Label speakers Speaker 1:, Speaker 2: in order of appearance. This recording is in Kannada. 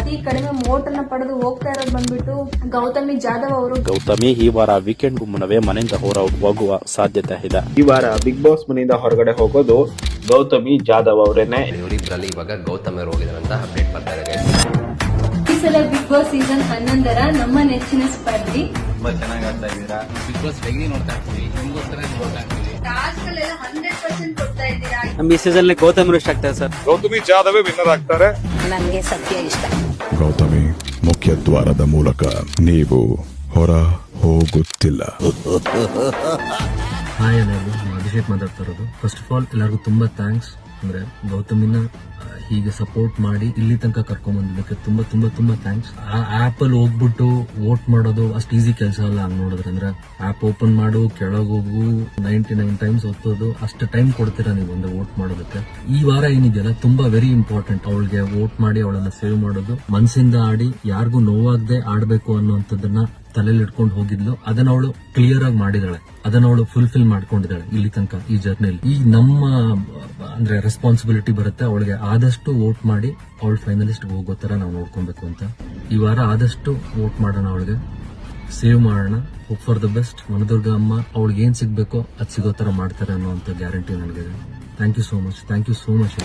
Speaker 1: ಅತಿ ಕಡಿಮೆ ವೋಟನ್ನ ಪಡೆದು ಹೋಗ್ತಾ ಇರೋದು ಬಂದ್ಬಿಟ್ಟು ಗೌತಮಿ ಜಾಧವ್ ಅವರು.
Speaker 2: ಗೌತಮಿ ಈ ವಾರ ವೀಕೆಂಡ್ ಮುನ್ನವೇ ಮನೆಯಿಂದ ಹೊರ ಹೋಗುವ ಸಾಧ್ಯತೆ ಇದೆ.
Speaker 3: ಈ ವಾರ ಬಿಗ್ ಬಾಸ್ ಮನೆಯಿಂದ ಹೊರಗಡೆ ಹೋಗೋದು ಗೌತಮಿ ಜಾಧವ್ ಅವರೇನೆ.
Speaker 4: ಇವರಿಬ್ಬರಲ್ಲಿ ಇವಾಗ ಗೌತಮಿ ಅವರು ಹೋಗಿದಾರಂತ ಅಪ್ಡೇಟ್ ಬರ್ತಾ ಇದೆ.
Speaker 1: ಈ ಸಲ ಬಿಗ್ ಬಾಸ್ ಸೀಸನ್ 11ರ ನಮ್ಮ ನೆಚ್ಚಿನ ಸ್ಪರ್ಧಿ.
Speaker 5: ತುಂಬಾ ಚೆನ್ನಾಗಿ ಆಡ್ತಾ ಇದ್ದೀರಾ. ಬಿಗ್ ಬಾಸ್ ಡೈಲಿ ನೋಡ್ತಾ ಇರ್ತೀವಿ, ನಿಮ್ಗೋಸ್ಕರ ನೋಡ್ತಾ ಇರ್ತೀವಿ.
Speaker 1: ಟಾಸ್ಕ್ ಅಲ್ಲೆಲ್ಲ 100% ಕೊಡ್ತಾ ಇದ್ದೀರಾ.
Speaker 6: ನಮ್ಮ ಈ ಸೀಸನ್ ಗೌತಮ್ ಇಷ್ಟ ಆಗ್ತಾರೆ ಸರ್.
Speaker 3: ಗೌತಮಿ ಜಾಧವ್ ವಿನ್ನರ್ ಆಗ್ತಾರೆ.
Speaker 7: ನನಗೆ ಸತ್ಯ ಇಷ್ಟ.
Speaker 8: ಗೌತಮಿ ಮುಖ್ಯ ದ್ವಾರದ ಮೂಲಕ ನೀವು ಹೊರ ಹೋಗುತ್ತಿಲ್ಲ.
Speaker 9: ಹಾಯ್ ಎಲ್ಲರಿಗೂ, ನಾನು ಅಭಿಷೇಕ್ ಮಾತಾಡ್ತಾ ಇರೋದು. ಫಸ್ಟ್ ಆಫ್ ಆಲ್ ಎಲ್ಲರಿಗೂ ತುಂಬಾ ಥ್ಯಾಂಕ್ಸ್. ಅಂದ್ರೆ ಗೌತಮಿನ ಹೀಗೆ ಸಪೋರ್ಟ್ ಮಾಡಿ ಇಲ್ಲಿ ತನಕ ಕರ್ಕೊಂಡ್ ಬಂದಿದ್ದಕ್ಕೆ ತುಂಬಾ ತುಂಬಾ ತುಂಬಾ ಥ್ಯಾಂಕ್ಸ್. ಆ ಆಪ್ ಅಲ್ಲಿ ಹೋಗ್ಬಿಟ್ಟು ವೋಟ್ ಮಾಡೋದು ಅಷ್ಟು ಈಸಿ ಕೆಲಸ ಅಲ್ಲ. ಹಂಗ್ ನೋಡಿದ್ರೆ ಅಂದ್ರೆ ಆಪ್ ಓಪನ್ ಮಾಡು, ಕೆಳಗೆ ಹೋಗು, 99 ಟೈಮ್ಸ್ ಒತ್ತೋದು, ಅಷ್ಟು ಟೈಮ್ ಕೊಡ್ತೀರಾ ನೀವು ಒಂದು ವೋಟ್ ಮಾಡೋದಕ್ಕೆ. ಈ ವಾರ ಏನಿದೆಯಲ್ಲ ತುಂಬಾ ವೆರಿ ಇಂಪಾರ್ಟೆಂಟ್. ಅವಳಿಗೆ ವೋಟ್ ಮಾಡಿ ಅವಳನ್ನ ಸೇವ್ ಮಾಡೋದು, ಮನಸ್ಸಿಂದ ಆಡಿ ಯಾರಿಗೂ ನೋವಾಗದೆ ಆಡ್ಬೇಕು ಅನ್ನುವಂಥದ್ದನ್ನ ತಲೆಯಲ್ಲಿ ಇಟ್ಕೊಂಡು ಹೋಗಿದ್ಲು. ಅದನ್ನ ಅವಳು ಕ್ಲಿಯರ್ ಆಗಿ ಮಾಡಿದಾಳೆ, ಅದನ್ನ ಅವಳು ಫುಲ್ಫಿಲ್ ಮಾಡ್ಕೊಂಡಿದ್ದಾಳೆ ಇಲ್ಲಿ ತನಕ ಈ ಜರ್ನಿಲಿ. ಈಗ ನಮ್ಮ ಅಂದ್ರೆ ರೆಸ್ಪಾನ್ಸಿಬಿಲಿಟಿ ಬರುತ್ತೆ ಅವಳಿಗೆ ಆದಷ್ಟು ವೋಟ್ ಮಾಡಿ ಅವಳು ಫೈನಲಿಸ್ಟ್ ಹೋಗೋ ತರ ನಾವು ನೋಡ್ಕೊಬೇಕು ಅಂತ. ಈ ವಾರ ಆದಷ್ಟು ವೋಟ್ ಮಾಡೋಣ, ಅವಳಿಗೆ ಸೇವ್ ಮಾಡೋಣ. Hope for the best. Vanadurga ಅಮ್ಮ ಅವಳಿಗೆ ಏನ್ ಸಿಗ್ಬೇಕೋ ಅದ್ ಸಿಗೋ ತರ ಮಾಡ್ತಾರೆ ಅನ್ನೋಂಥ ಗ್ಯಾರಂಟಿ ನನಗಿದೆ. Thank you so much.